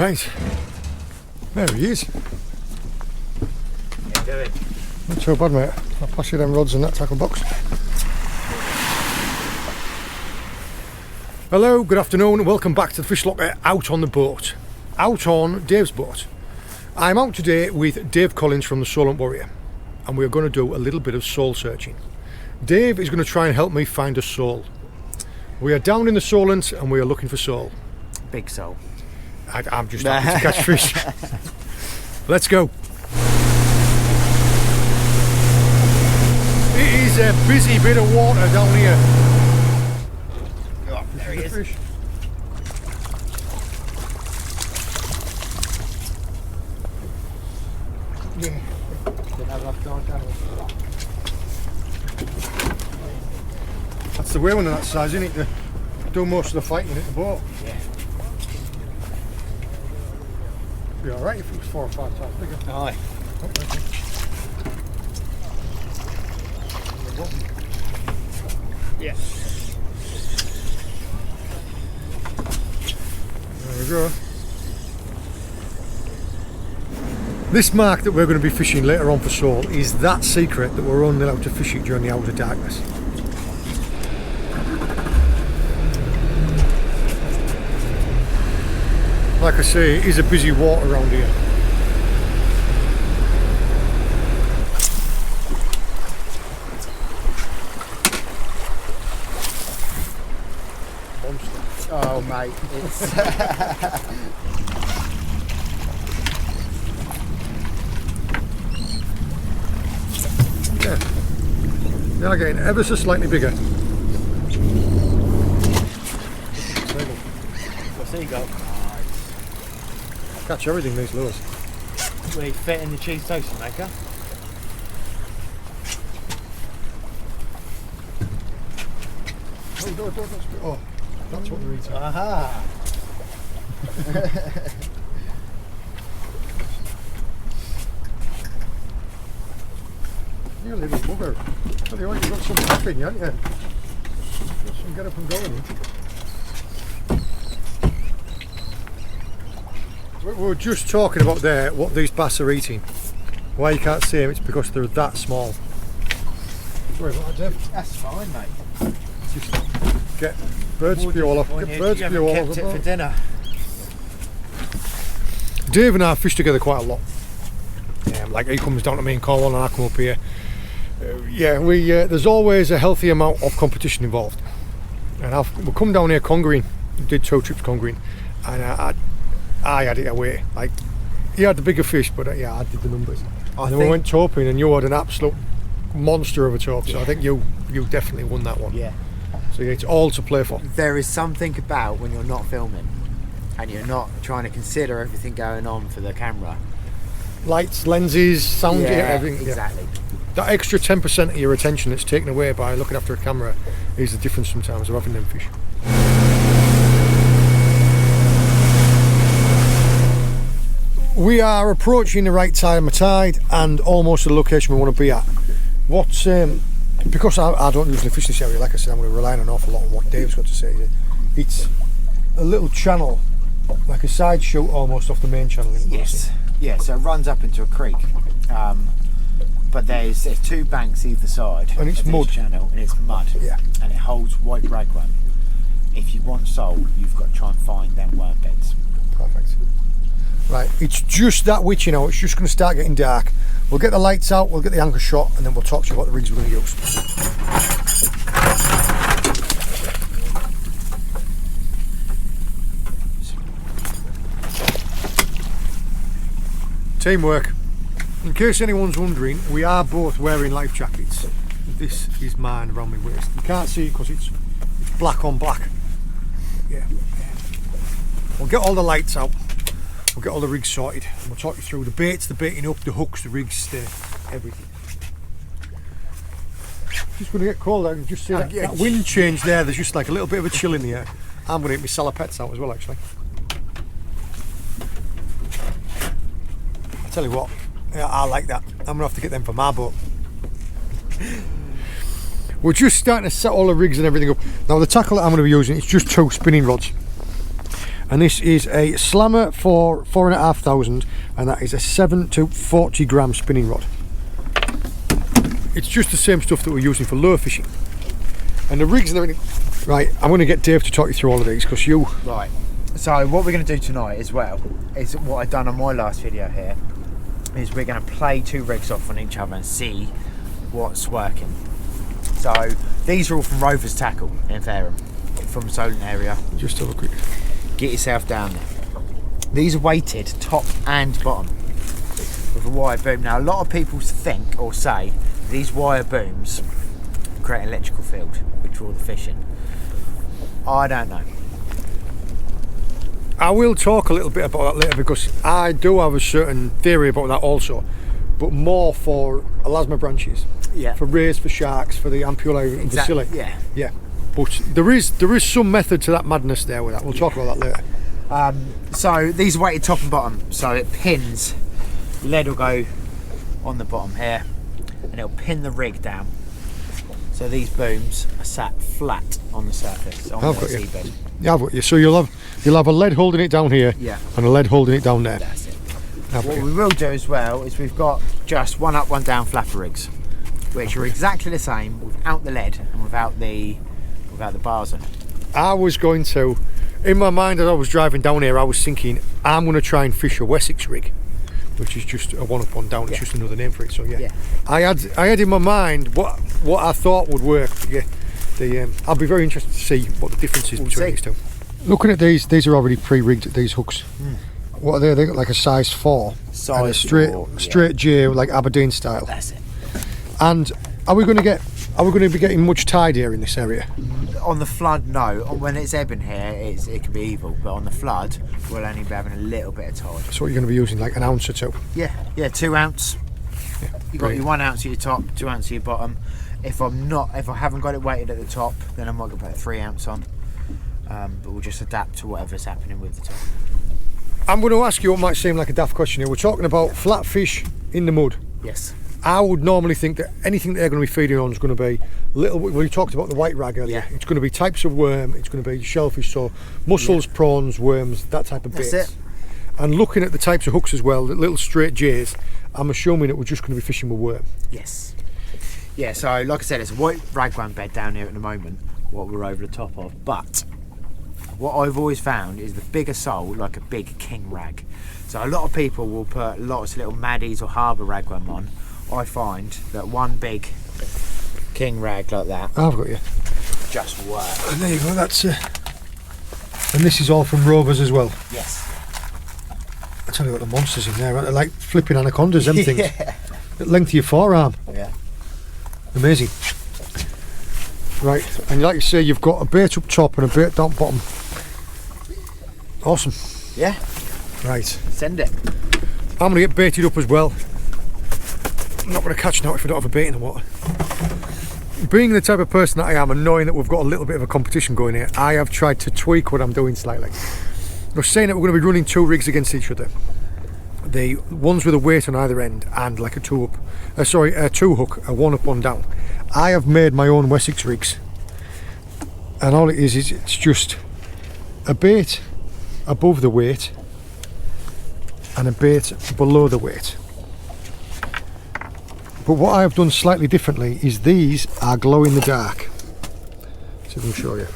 Right, there he is. How you doing? Not so bad, mate. I'll pass you them rods in that tackle box. Hello, good afternoon, welcome back to the Fish Locker out on the boat. Out on Dave's boat. I'm out today with Dave Collins from the Solent Warrior, and we're going to do a little bit of soul searching. Dave is going to try and help me find a soul. We are down in the Solent and we are looking for soul. Big soul. I'm just happy to catch fish. Let's go. It is a busy bit of water down here. Oh, there he is. Fish. Yeah. That's the way when they're that size, isn't it? To do most of the fighting at the boat. Yeah. Be alright if it was 4 or 5 times bigger. Aye. Yeah. There we go. This mark that we're going to be fishing later on for soul is that secret that we're only allowed to fish it during the hours of darkness. Like I say, it is a busy water around here. Monster. Oh, mate, it's Yeah. They are getting ever so slightly bigger. what's he got? Catch everything these lures. We fit in the cheese toast maker. Oh, that's what we're eating. Aha! You little bugger. Tell you what, you've got some pep in you, haven't you? Got some get up and going in. We were just talking about there what these bass are eating. Why you can't see them, it's because they're that small. Sorry about that, Dave. That's fine, mate. Just get birds spew all off. Get birds spew all kept it for off. dinner. Dave and I fish together quite a lot. Like he comes down to me in Cornwall and I come up here. There's always a healthy amount of competition involved. And we'll come down here conquering, did 2 trips conquering, and I had it away. Like he had the bigger fish, but I did the numbers. And then we went toping, and you had an absolute monster of a top. So I think you definitely won that one. Yeah. So it's all to play for. There is something about when you're not filming and you're not trying to consider everything going on for the camera. Lights, lenses, sound, everything. Exactly. Yeah. That extra 10% of your attention that's taken away by looking after a camera is the difference sometimes of having them fish. We are approaching the right time of tide and almost the location we want to be at. Because I don't usually fish this area, like I said, I'm going to rely on an awful lot on what Dave's got to say. It's a little channel, like a side shoot almost off the main channel. Yes. Yeah, so it runs up into a creek. But there's 2 banks either side and it's of mud. This channel, and it's mud. Yeah. And it holds white ragworm. If you want soul, you've got to try and find them worm beds. Perfect. Right, it's just that witchy now, it's just going to start getting dark. We'll get the lights out, we'll get the anchor shot, and then we'll talk to you about the rigs we're going to use. Teamwork. In case anyone's wondering, we are both wearing life jackets. This is mine around my waist. You can't see it because it's black on black. Yeah. We'll get all the lights out. We'll get all the rigs sorted and we'll talk you through the baits, the baiting up, the hooks, the rigs, everything. It's just going to get cold. I can just see that wind change there. There's just like a little bit of a chill in the air. I'm going to get my salopettes out as well, actually. I tell you what, I like that. I'm going to have to get them for my boat. We're just starting to set all the rigs and everything up. Now the tackle that I'm going to be using, it's just 2 spinning rods. and this is a slammer for 4,500, and that is a 7 to 40 gram spinning rod. It's just the same stuff that we're using for lure fishing. And the rigs and everything. Right, I'm going to get Dave to talk you through all of these because you. Right. So what we're going to do tonight as well is what I've done on my last video here. Is we're going to play 2 rigs off on each other and see what's working. So these are all from Rover's Tackle in Fareham, from Solent area. Just have a quick. Get yourself down there. These are weighted top and bottom with a wire boom. Now a lot of people think or say these wire booms create an electrical field which draw the fish in. I don't know. I will talk a little bit about that later because I do have a certain theory about that also, but more for elasma branches, Yeah. for rays, for sharks, for the ampullae and the silly. Yeah. Yeah. But there is some method to that madness there with that. We'll talk about that later. So these are weighted top and bottom, so it pins. Lead will go on the bottom here, and it'll pin the rig down. So these booms are sat flat on the surface on the seabed. Yeah, I've got you. So you'll have a lead holding it down here, Yeah. and a lead holding it down there. That's it. What we will do as well is we've got just one up, one down flapper rigs, which are exactly the same without the lead and without the bars on it. I was going to, in my mind as I was driving down here, I was thinking I'm going to try and fish a Wessex rig, which is just a one up, one down. It's just another name for it. So yeah. I had in my mind what I thought would work. But yeah, I'll be very interested to see what the difference is between these two. Looking at these are already pre-rigged. These hooks. What are they? They got like a size 4 and a straight J, like Aberdeen style. That's it. And are we going to be getting much tide here in this area? On the flood, no. When it's ebbing here, it can be evil. But on the flood, we'll only be having a little bit of tide. So what you're going to be using, like an ounce or two? Yeah, 2 ounce. Yeah, You've got your 1 ounce at your top, 2 ounce at your bottom. If I haven't got it weighted at the top, then I might go put a 3 ounce on. But we'll just adapt to whatever's happening with the top. I'm going to ask you what might seem like a daft question here. We're talking about flatfish in the mud. Yes. I would normally think that anything that they're going to be feeding on is going to be little. We talked about the white rag earlier. Yeah. It's going to be types of worm. It's going to be shellfish, so mussels, prawns, worms, that type of bait. That's it. And looking at the types of hooks as well, the little straight J's, I'm assuming that we're just going to be fishing with worm. Yes. Yeah. So like I said, it's a white ragworm bed down here at the moment. What we're over the top of, but what I've always found is the bigger sole, like a big king rag. So a lot of people will put lots of little maddies or harbour ragworm on. I find that one big king rag like that. I've got you. Just work. And there you go. That's and this is all from Rovers as well. Yes. I tell you what, the monsters in there, aren't they? Like flipping anacondas, them things. Yeah. The length of your forearm. Yeah. Amazing. Right, and like you say, you've got a bait up top and a bait down bottom. Awesome. Yeah. Right. Send it. I'm going to get baited up as well. I'm not going to catch now if I don't have a bait in the water. Being the type of person that I am, and knowing that we've got a little bit of a competition going here, I have tried to tweak what I'm doing slightly. We're saying that we're going to be running 2 rigs against each other. The ones with a weight on either end and like a 2 hook, a 1 up, 1 down. I have made my own Wessex rigs, and all it is it's just a bait above the weight and a bait below the weight. But what I have done slightly differently is these are glow in the dark. So I can show you.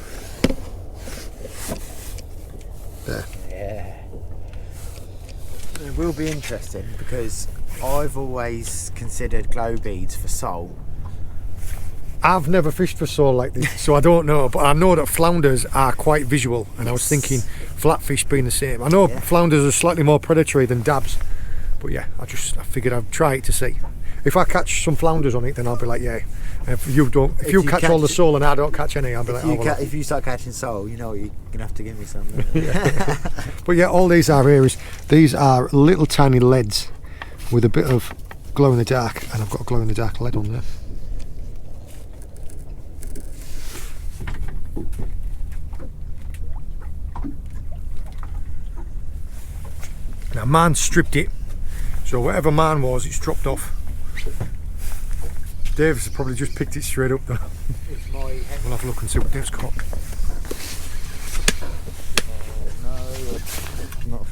There. Yeah. It will be interesting because I've always considered glow beads for sole. I've never fished for sole like this, so I don't know, but I know that flounders are quite visual, and I was thinking flatfish being the same. I know flounders are slightly more predatory than dabs, but yeah, I figured I'd try it to see. If I catch some flounders on it, then I'll be like, yeah. If you catch all the sole and I don't catch any, I'll be like, if you start catching sole, you know you're gonna have to give me some. Yeah. But yeah, all these are here these are little tiny leads with a bit of glow in the dark, and I've got a glow in the dark lead on there. Now man stripped it, so whatever man was, it's dropped off. Dave's probably just picked it straight up though. We'll have a look and see what Dave's caught.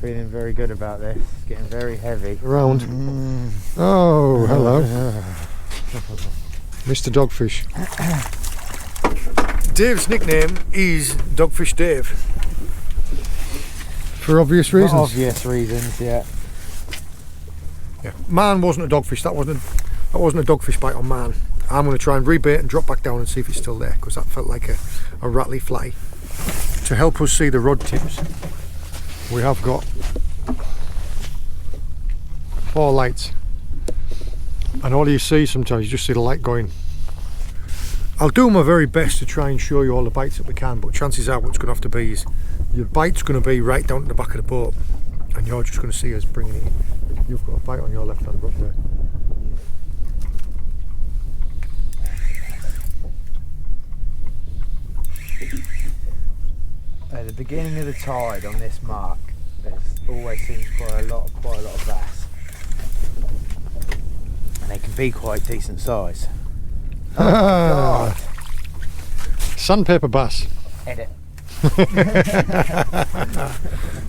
feeling very good about this. It's getting very heavy. Around. Oh, hello. Mr. Dogfish. Dave's nickname is Dogfish Dave. For obvious reasons. For obvious reasons, yeah. Yeah. Man wasn't a dogfish. That wasn't a dogfish bite on man. I'm going to try and rebait and drop back down and see if it's still there, because that felt like a rattly fly. To help us see the rod tips, we have got 4 lights, and all you see sometimes, you just see the light going. I'll do my very best to try and show you all the bites that we can, but chances are what's going to have to be is your bite's going to be right down to the back of the boat, and you're just going to see us bringing it in. You've got a bite on your left hand rod there. At the beginning of the tide on this mark, there always seems quite a lot of bass, and they can be quite decent size. Oh God. Sandpaper bass. Edit.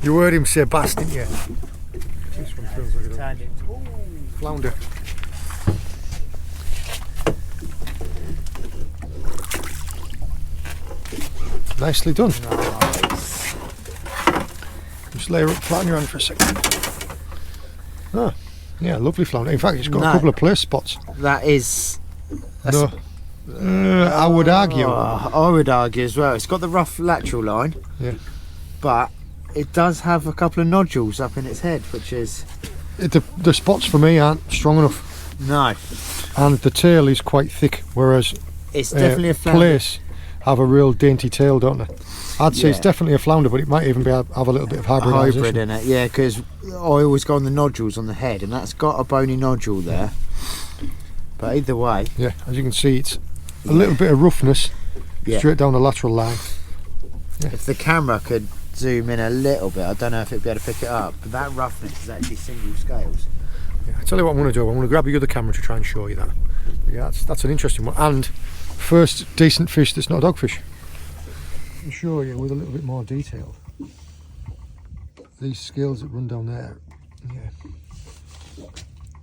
You heard him say bass, didn't you? This one feels like Turned into flounder. Nicely done. nice. Just lay her up flat on your hand for a second. Ah, yeah, lovely flounder. In fact, it's got a couple of place spots. That is. No, I would argue. I would argue as well. It's got the rough lateral line. Yeah. But it does have a couple of nodules up in its head, which is. The spots for me aren't strong enough, No. and the tail is quite thick, whereas It's definitely a flounder. place have a real dainty tail, don't they? I'd say it's Yeah. definitely a flounder, but it might even have a little bit of hybridisation. Hybrid in it, yeah, because I always go on the nodules on the head, and that's got a bony nodule there. But either way, Yeah, as you can see, it's a little bit of roughness yeah. straight down the lateral line. If the camera could zoom in a little bit, I don't know if it'd be able to pick it up, but that roughness is actually single scales. Yeah, I tell you what I'm going to do. I'm going to grab the other camera to try and show you that. But yeah, that's an interesting one, and first decent fish that's not a dogfish. I'll show you with a little bit more detail. These scales that run down there. Yeah.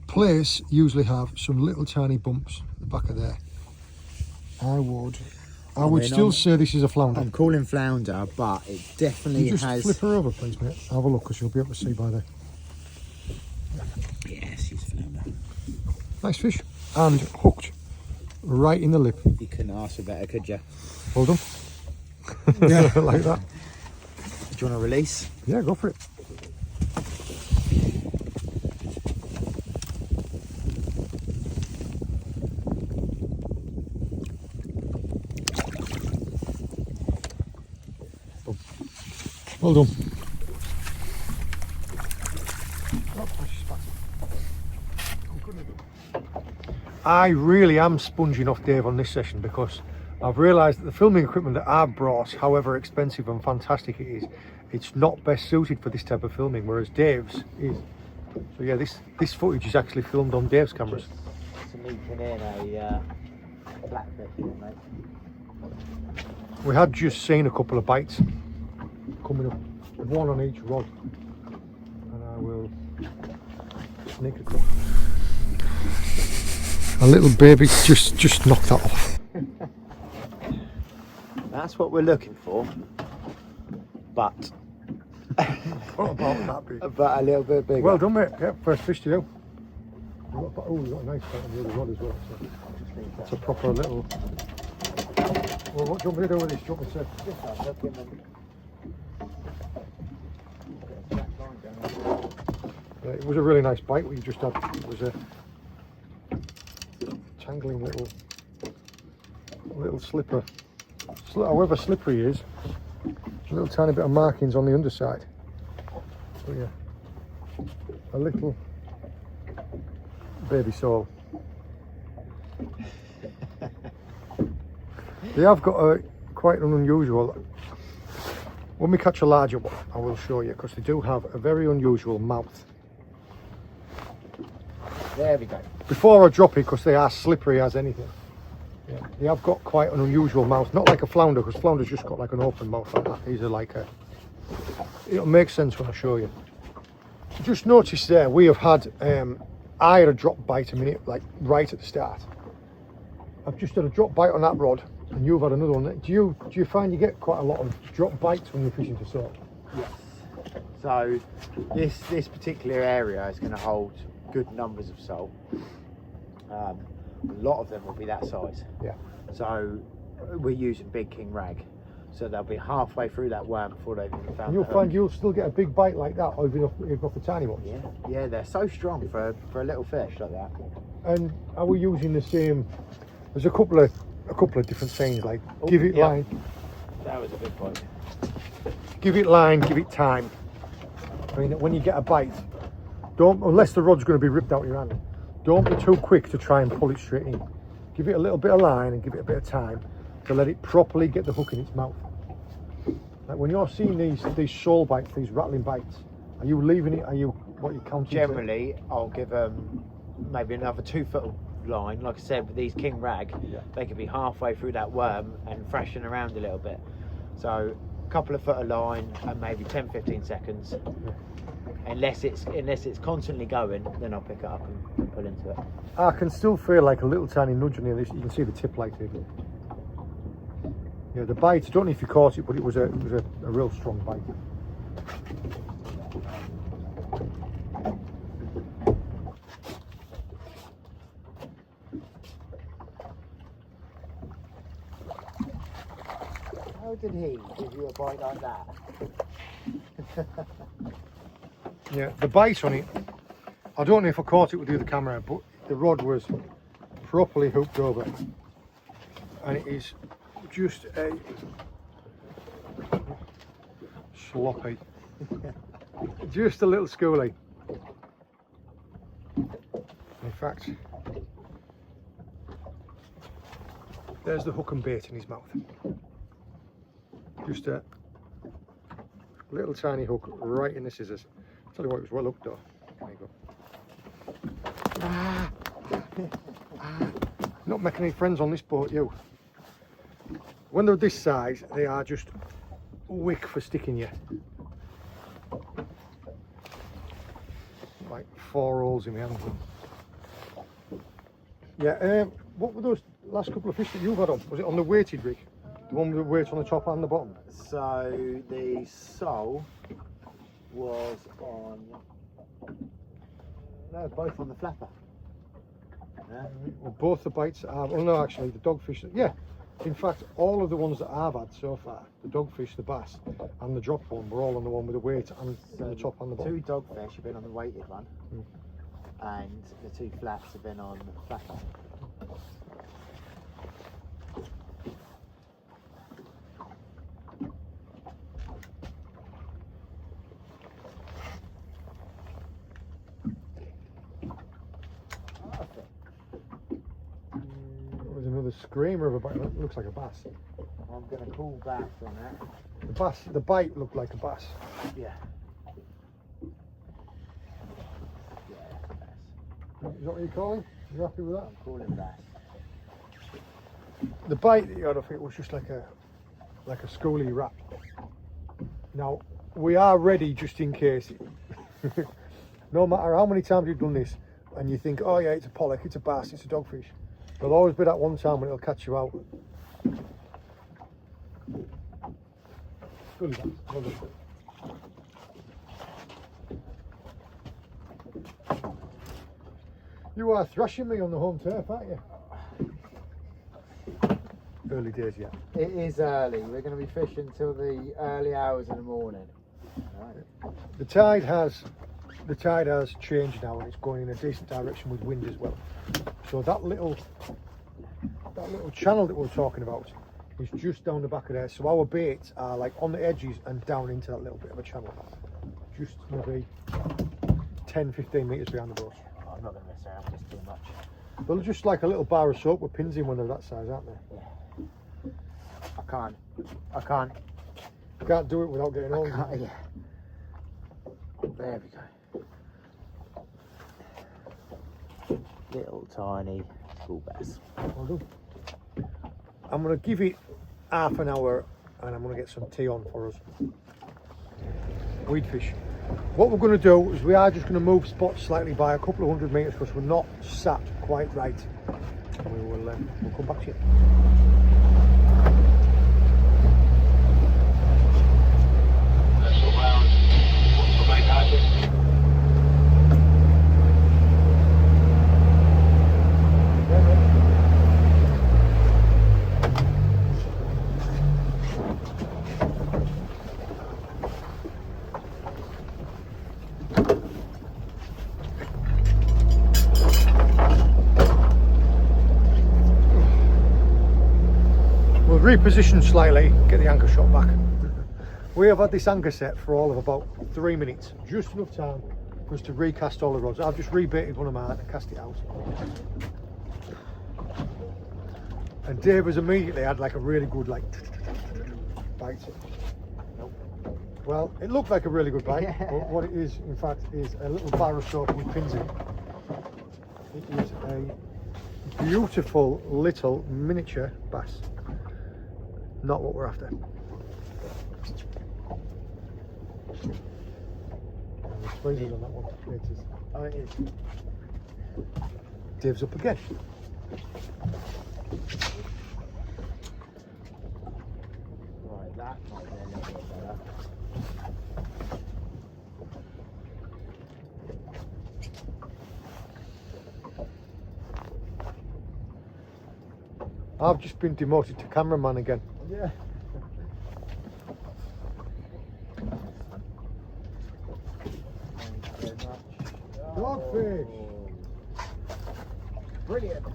Plaice usually have some little tiny bumps at the back of there. I would still say this is a flounder. I'm calling flounder, but it definitely You just has. flip her over, please, mate. Have a look, because you'll be able to see by there. Yes, she's a flounder. Nice fish, and hooked right in the lip. You couldn't ask for better, could you? Hold on. Yeah. Like that. Do you want to release? Yeah, go for it. Well done. I really am sponging off Dave on this session, because I've realised that the filming equipment that I've brought, however expensive and fantastic it is, it's not best suited for this type of filming, whereas Dave's is. So yeah, this footage is actually filmed on Dave's cameras. Sneaking in a blackfish, mate. We had just seen a couple of bites coming up, one on each rod, and I will sneak a couple. A little baby just knocked that off. That's what we're looking for, but What about that big? but a little bit bigger. Well done, mate. Yeah, first fish to you. You've got a nice bite on the other rod as well. So that's a proper little. Well, what do you want me to do with this? Do you want me to? Yeah, it was a really nice bite. What you just had. It was a tangling little slipper. However slippery he is, a little tiny bit of markings on the underside. But yeah, a little baby sole. They have got quite an unusual. When we catch a larger one, I will show you, because they do have a very unusual mouth. There we go. Before I drop it, because they are slippery as anything. Yeah, they have got quite an unusual mouth, not like a flounder, because flounder's just got like an open mouth like that. These are like a. It'll make sense when I show you. just noticed there, we have had, I had a drop bite a minute, like right at the start. I've just had a drop bite on that rod, and you've had another one. Do you find you get quite a lot of drop bites when you're fishing for salt? Yes. So this particular area is going to hold good numbers of salt. A lot of them will be that size. Yeah. So we're using big king rag. So they'll be halfway through that worm before they've even found. And you'll find you'll still get a big bite like that, even off the tiny ones. Yeah, they're so strong for a little fish like that. And are we using the same? There's a couple of different things like give it line. That was a big bite. Give it line, give it time. I mean, when you get a bite, don't, unless the rod's going to be ripped out of your hand, don't be too quick to try and pull it straight in. Give it a little bit of line and give it a bit of time to let it properly get the hook in its mouth. Like when you're seeing these sole bites, these rattling bites, are you leaving it? Are you what you counting? Generally, I'll give them maybe another 2 foot line. Like I said, with these king rag, they could be halfway through that worm and thrashing around a little bit. So a couple of foot of line and maybe 10-15 seconds. Unless it's constantly going, then I'll pick it up and pull into it. I can still feel like a little tiny nudge on here. You can see the tip light here. Yeah, the bite, I don't know if you caught it, but it was a real strong bite. How did he give you a bite like that? Yeah, the bite on it, I don't know if I caught it with the other camera, but the rod was properly hooked over. And it is just a sloppy, just a little schoolie. In fact, there's the hook and bait in his mouth. Just a little tiny hook right in the scissors. I'll tell you what, it was well hooked though. There you go. Not making any friends on this boat, you. When they're this size, they are just wick for sticking you. Like 4 holes in my hand. Yeah, what were those last couple of fish that you've had on? Was it on the weighted rig? The one with the weight on the top and the bottom? So the sole was on, no, both on the flapper. Yeah. Well, both the bites are, well no actually, the dogfish, yeah. In fact, all of the ones that I've had so far, the dogfish, the bass and the drop one, were all on the one with the weight and the top and the bottom. 2 dogfish have been on the weighted one, and the 2 flats have been on the flapper. There's another screamer of a bite. It looks like a bass. I'm going to call bass on that. The bite looked like a bass. Yeah. Yeah, that's a bass. Is that what you're calling? You happy with that? I'm calling bass. The bite that you had off it was just like a schoolie wrap. Now we are ready just in case. No matter how many times you've done this, and you think, oh yeah, it's a pollock, it's a bass, it's a dogfish. There'll always be that one time when it'll catch you out. Schoolie bass. Well done. You are thrashing me on the home turf, aren't you? Early days yet. It is early. We're going to be fishing till the early hours in the morning. Right. The tide has changed now, and it's going in a decent direction with wind as well. So that little channel that we were talking about is just down the back of there. So our baits are like on the edges and down into that little bit of a channel, just maybe 10-15 metres behind the boat. Oh, I'm not going to mess around with this too much. They're just like a little bar of soap with pins in when they're that size, aren't they? Yeah. I can't. You can't do it without getting on. Yeah. There we go. Little tiny school bass. Well done. I'm going to give it half an hour and I'm going to get some tea on for us. Weed fish. What we're going to do is we are just going to move spots slightly by a couple of 100 metres because we're not sat quite right. And we'll come back to you. Reposition slightly, get the anchor shot back. We have had this anchor set for all of about 3 minutes, just enough time for us to recast all the rods. I've just rebaited one of mine and cast it out. And Dave has immediately had like a really good like bite. Well, it looked like a really good bite, but what it is in fact is a little bar of soap with pins in it. It is a beautiful little miniature bass. Not what we're after. Squeezing on that one. It is. Oh, it is. Dave's up again. Right, that might be a little bit better. I've just been demoted to cameraman again. Yeah. Thank you very much. Dogfish! Brilliant.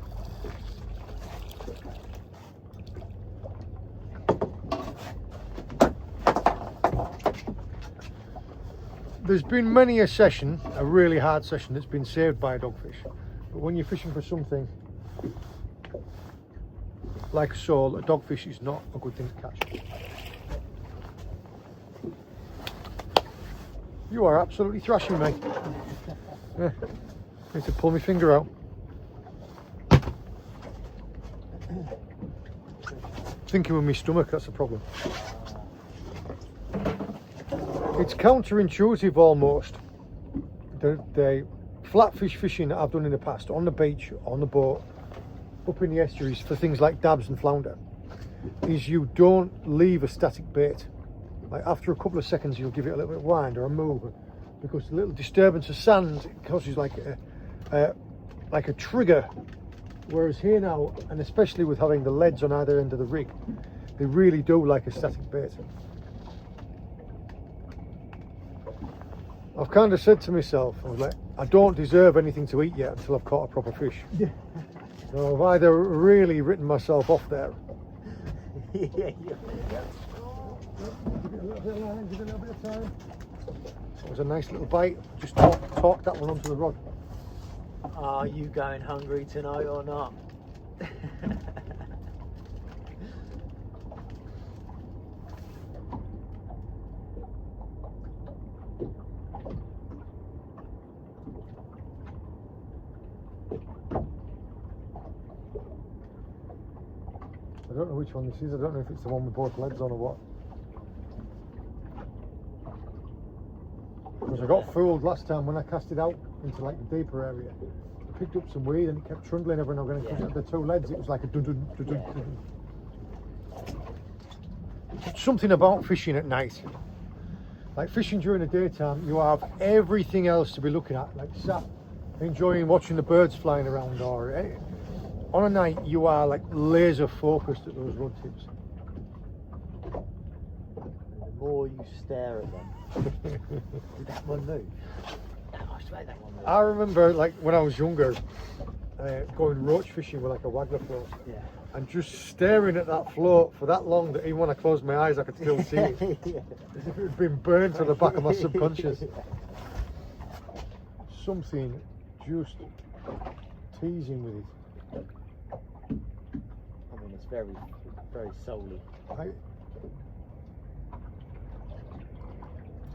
There's been many a session, a really hard session, that's been saved by a dogfish. But when you're fishing for something like a sole, a dogfish is not a good thing to catch. You are absolutely thrashing me. Yeah. Need to pull my finger out. Thinking with my stomach, that's the problem. It's counterintuitive almost. The flatfish fishing that I've done in the past, on the beach, on the boat, up in the estuaries for things like dabs and flounder, is you don't leave a static bait. Like after a couple of seconds you'll give it a little bit of wind or a move, because the little disturbance of sand causes like a trigger. Whereas here now, and especially with having the leads on either end of the rig, they really do like a static bait. I've kind of said to myself, I was like, I don't deserve anything to eat yet until I've caught a proper fish. Yeah. So I've either really written myself off there. Yeah. Give it a little bit of line, give it a little bit of time. That was a nice little bite. Just torque that one onto the rod. Are you going hungry tonight or not? I don't know which one this is. I don't know if it's the one with both legs on or what. Because I got fooled last time when I cast it out into like the deeper area. I picked up some weed and it kept trundling every now and then. Because it had the two legs, it was like a dun dun dun dun dun. Something about fishing at night. Like fishing during the daytime, you have everything else to be looking at, like sat enjoying watching the birds flying around, or on a night you are like laser focused at those rod tips. The more you stare at them, did that one move? I swear that one moved. I remember like when I was younger, going roach fishing with like a waggler float. Yeah. And just staring at that float for that long that even when I closed my eyes I could still see it. Yeah. As if it had been burned to the back of my subconscious. Something just teasing with it. I mean, it's very, very soul-y.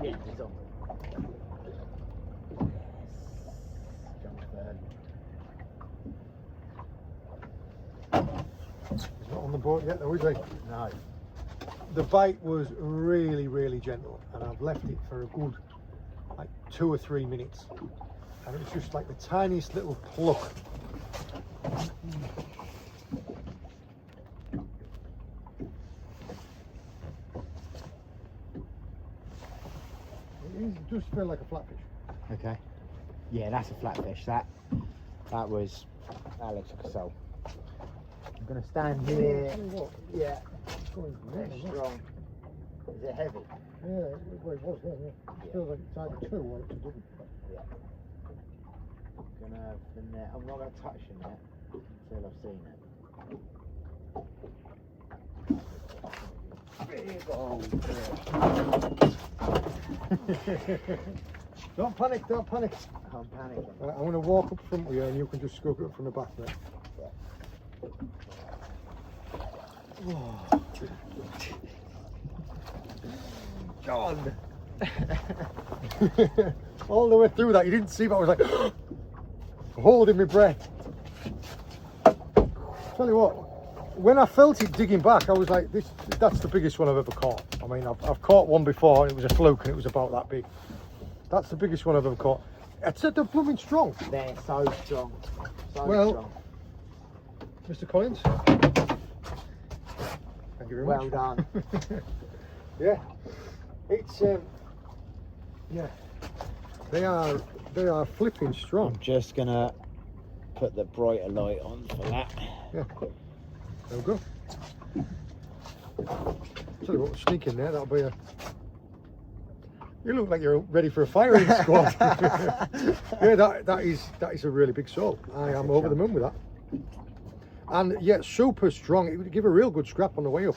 Yeah, it's on. Jump bird. He's not on the boat yet though, is he? No. The bite was really, really gentle, and I've left it for a good like 2 or 3 minutes, and it was just like the tiniest little pluck. It does feel like a flatfish. Okay. Yeah, that's a flatfish. That looks like a sole. I'm gonna stand here. Yeah. It's going It's strong. Is it heavy? Yeah, well, it was then, yeah. It feels like it's either 2 or it's a double. Yeah. I'm gonna have the net. I'm not gonna touch the net until I've seen it. Big old fish. Don't panic, don't panic. I'm panicking. Right, I'm going to walk up front with you and you can just scoop it up from the back there. Oh. God. All the way through that, you didn't see, but I was like holding my breath. Tell you what, when I felt it digging back, I was like, that's the biggest one I've ever caught. I mean, I've caught one before and it was a fluke and it was about that big. That's the biggest one I've ever caught. It's they're blooming strong. They're so strong. So Well, strong. Mr. Collins, thank you very Well much. done. Yeah, it's yeah, they are flipping strong. I'm just gonna put the brighter light on for that. Yeah, there we go. Tell you what, sneak in there. That'll be a. You look like you're ready for a firing squad. Yeah, that is a really big sole. I am over the moon with that. And yet super strong. It would give a real good scrap on the way up.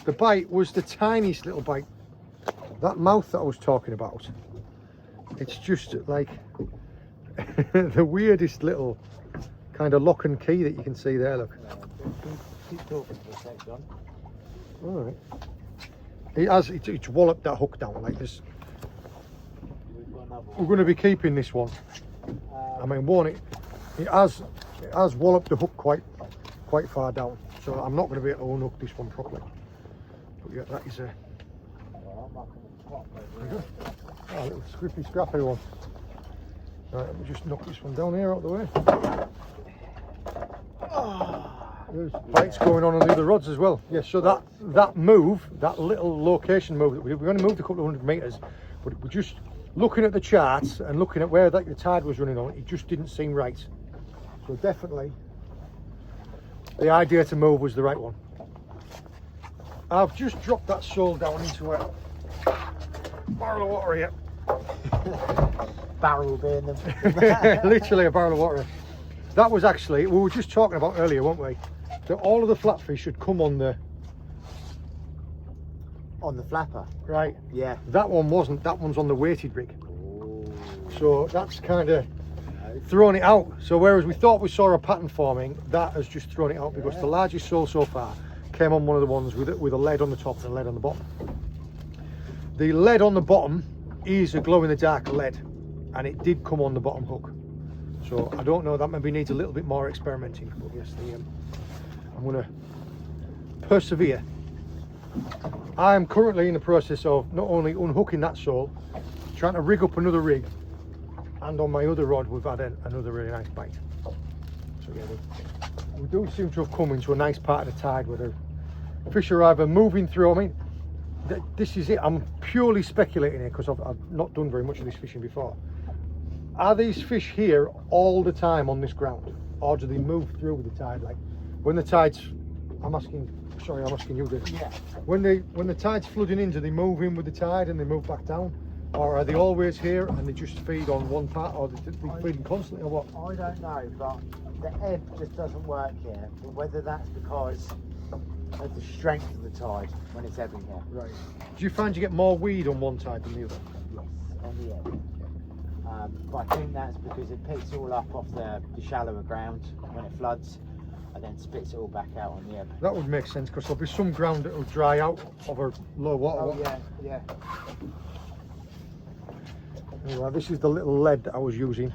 The bite was the tiniest little bite. That mouth that I was talking about, it's just like the weirdest little kind of lock and key that you can see there. Look. Keep talking for a sec, John. All right. It's walloped that hook down like this. We're going to be keeping this one. I mean, it has walloped the hook quite far down, so I'm not going to be able to unhook this one properly. But yeah, that is a little scrippy scrappy one. Right, let me just knock this one down here out of the way. There's bites going on the other rods as well. Yeah, so that move, that little location move that we're going to move a couple of 100 metres, but we're just looking at the charts and looking at where the tide was running on, it just didn't seem right. So definitely the idea to move was the right one. I've just dropped that sole down into a barrel of water here. Barrel being the Literally a barrel of water. That was actually, we were just talking about earlier, weren't we? That all of the flatfish should come on the flapper. Right. Yeah. That one wasn't. That one's on the weighted rig. Ooh. So that's kind of thrown it out. So whereas we thought we saw a pattern forming, that has just thrown it out because the largest sole so far came on one of the ones with a lead on the top and a lead on the bottom. The lead on the bottom is a glow-in-the-dark lead, and it did come on the bottom hook. So I don't know. That maybe needs a little bit more experimenting. But yes, I'm going to persevere. I'm currently in the process of not only unhooking that sole, trying to rig up another rig, and on my other rod we've had another really nice bite. So yeah, we do seem to have come into a nice part of the tide where the fish are either moving through. I mean, this is it. I'm purely speculating here because I've not done very much of this fishing before. Are these fish here all the time on this ground, or do they move through with the tide? Like when the tide's, I'm asking you this. Yeah. When the tide's flooding in, do they move in with the tide and they move back down? Or are they always here and they just feed on one part, or they feeding constantly, or what? I don't know, but the ebb just doesn't work here. But whether that's because of the strength of the tide when it's ebbing here. Right. Do you find you get more weed on one tide than the other? Yes, on the ebb. But I think that's because it picks it all up off the shallower ground when it floods, and then spits it all back out on the ebb. That would make sense because there'll be some ground that will dry out over low water. Oh yeah, yeah. Anyway, this is the little lead that I was using.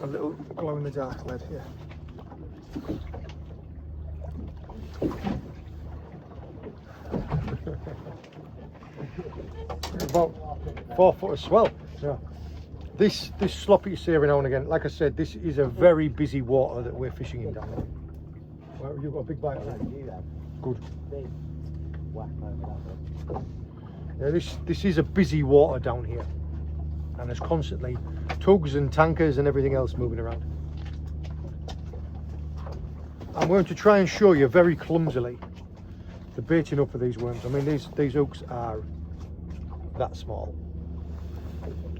A little glow-in-the-dark lead here. About 4 foot of swell. Yeah. This slop you see every now and again, like I said, this is a very busy water that we're fishing in down there. Well, you've got a big bite of that. Good. Yeah, this is a busy water down here, and there's constantly tugs and tankers and everything else moving around. I'm going to try and show you very clumsily the baiting up of these worms. I mean, these hooks are that small,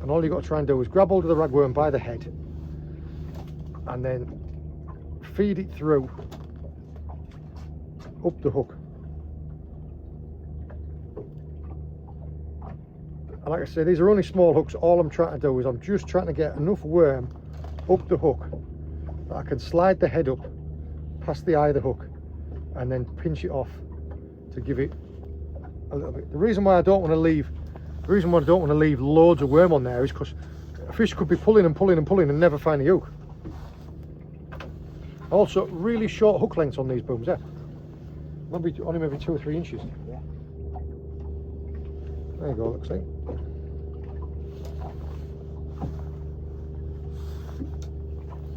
and all you've got to try and do is grab hold of the ragworm by the head and then feed it through up the hook. And like I say, these are only small hooks. All I'm trying to do is I'm just trying to get enough worm up the hook that I can slide the head up past the eye of the hook and then pinch it off to give it a little bit. The reason why I don't want to leave loads of worm on there is because a fish could be pulling and pulling and pulling and never find the hook. Also, really short hook lengths on these booms, maybe 2 or 3 inches. Yeah. There you go, looks like.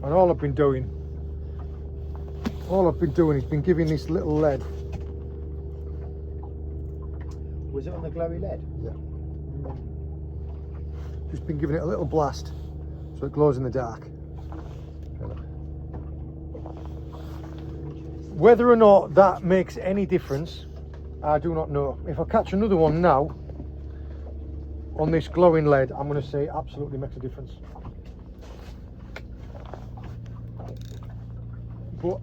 And all I've been doing is been giving this little lead. Was it on the glowy lead? Yeah. Just been giving it a little blast so it glows in the dark. Whether or not that makes any difference, I do not know. If I catch another one now on this glowing lead, I'm going to say it absolutely makes a difference. But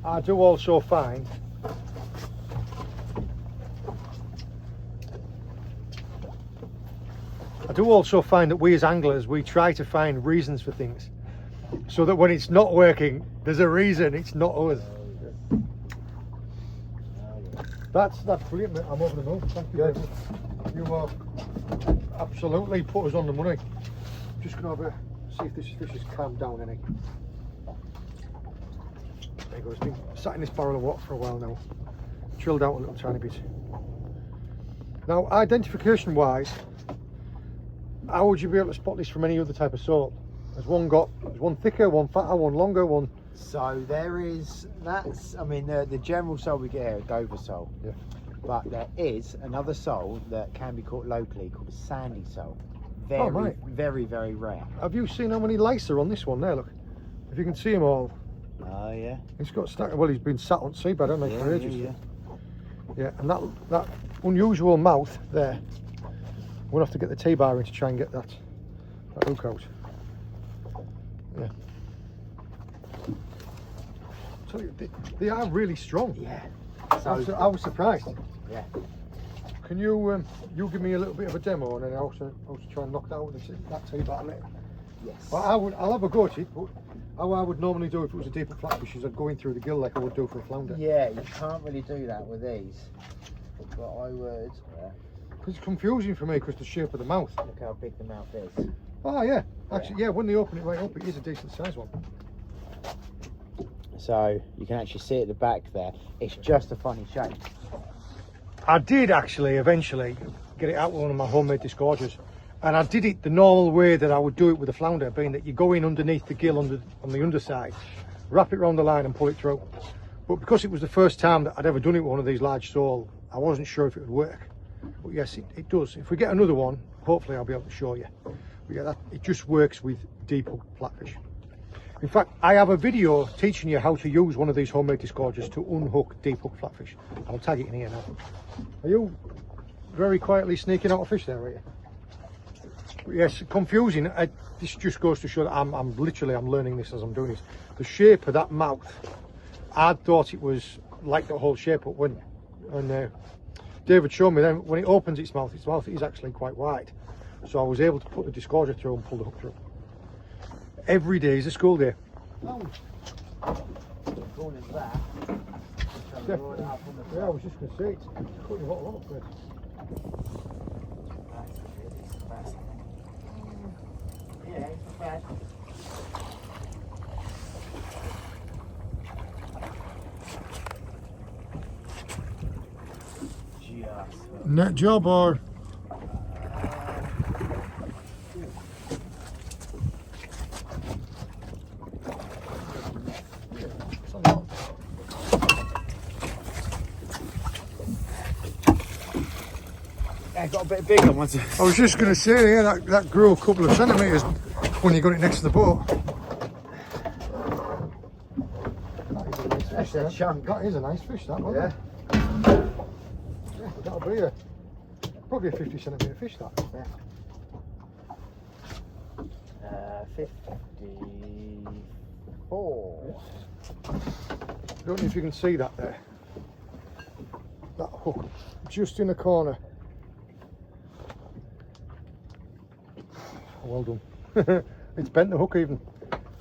I do also find that we as anglers, we try to find reasons for things, so that when it's not working, there's a reason it's not us. That's brilliant, mate. I'm over the moon. Thank you. Good. You absolutely put us on the money. Just going to see if this fish has calmed down any. There you go. It's been sat in this barrel of water for a while now. Chilled out a little tiny bit. Now, identification wise, how would you be able to spot this from any other type of salt? There's one thicker, one fatter, one longer, one. So I mean, the general sole we get here, Dover sole. Yeah. But there is another sole that can be caught locally called a sandy sole. Very, very, very rare. Have you seen how many lice are on this one there? Look, if you can see them all. Oh yeah. He's got stacked. Well, he's been sat on seabed, hasn't he, for ages. Yeah, and that unusual mouth there. We'll have to get the T-bar in to try and get that hook out. Yeah. So they are really strong. Yeah. I was surprised. Yeah. Can you give me a little bit of a demo, and then I also try and knock that out with that T-bar later? Yes. Well, I'll have a go at it, but how I would normally do if it was a deeper flatfish is I'd go in through the gill like I would do for a flounder. Yeah, you can't really do that with these. But I would. It's confusing for me because the shape of the mouth. Look how big the mouth is. Oh yeah, actually yeah. When they open it right up, it is a decent size one. So you can actually see at the back there. It's just a funny shape. I did actually eventually get it out with one of my homemade disgorgers, and I did it the normal way that I would do it with a flounder, being that you go in underneath the gill on the underside, wrap it round the line and pull it through. But because it was the first time that I'd ever done it with one of these large sole, I wasn't sure if it would work. But yes, it does. If we get another one, hopefully I'll be able to show you. But yeah, it just works with deep hook flatfish. In fact, I have a video teaching you how to use one of these homemade disgorgers to unhook deep hook flatfish. I'll tag it in here now. Are you very quietly sneaking out a fish there, are you? But yes, confusing. This just goes to show that I'm learning this as I'm doing this. The shape of that mouth, I thought it was like the whole shape, but when David showed me, then when it opens its mouth is actually quite wide. So I was able to put the disgorger through and pull the hook through. Every day is a school day. Oh. Going into that. Yeah, I was just going to say, it's cutting a lot of fish. Yeah, it's not bad. Just Net job or? Yeah, got a bit bigger once. I was just going to say, yeah, that grew a couple of centimetres when you got it next to the boat. That's a chunk. That is a nice fish, that one. Yeah. Yeah, that'll be probably a 50 centimetre fish, that. Yeah. 54. I don't know if you can see that there. That hook, just in the corner. Well done. It's bent the hook even.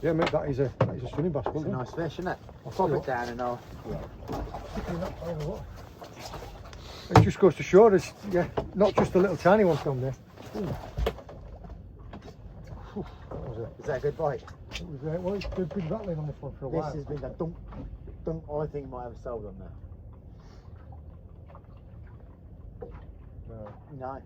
Yeah, mate, that is a swimming bass. It's a nice fish, isn't it? I'll pop it down and I'll. It just goes to show us, yeah, not just the little tiny ones down there. Is that a good bite? Well, it's been rattling on this one for a while. This has been a dunk. I think it might have a soul on there. No.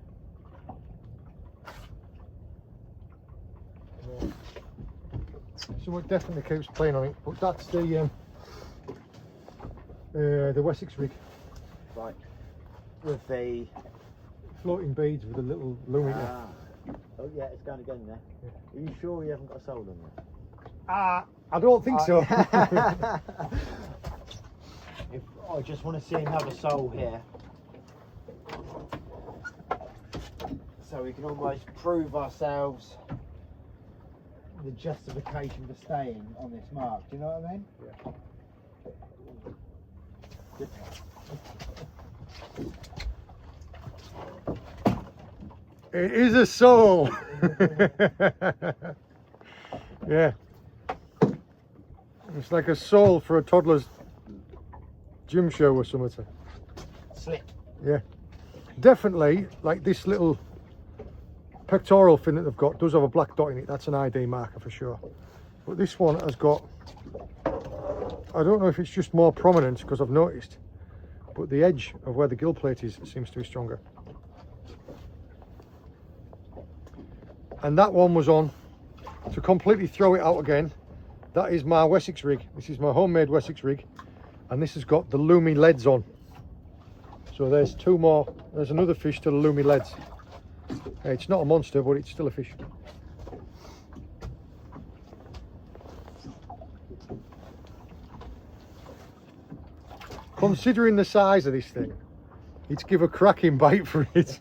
So it definitely keeps playing on it, but that's the Wessex rig. Right. With the floating beads with a little loomy. Oh yeah, it's going again there. Yeah. Are you sure you haven't got a soul on there? I don't think so. If I just want to see another soul here, so we can almost prove ourselves the justification for staying on this mark. Do you know what I mean? Yeah. Good. It is a soul. Yeah. It's like a soul for a toddler's gym show or something. Slip. Yeah. Definitely, like this little pectoral fin that they've got does have a black dot in it. That's an ID marker for sure. But this one has got, I don't know if it's just more prominent because I've noticed, but the edge of where the gill plate is seems to be stronger. And that one was on. To completely throw it out again, that is my Wessex rig. This is my homemade Wessex rig, and this has got the loomy leads on. So there's two more. There's another fish to the loomy leads. It's not a monster, but it's still a fish. Considering the size of this thing, it's give a cracking bite for it.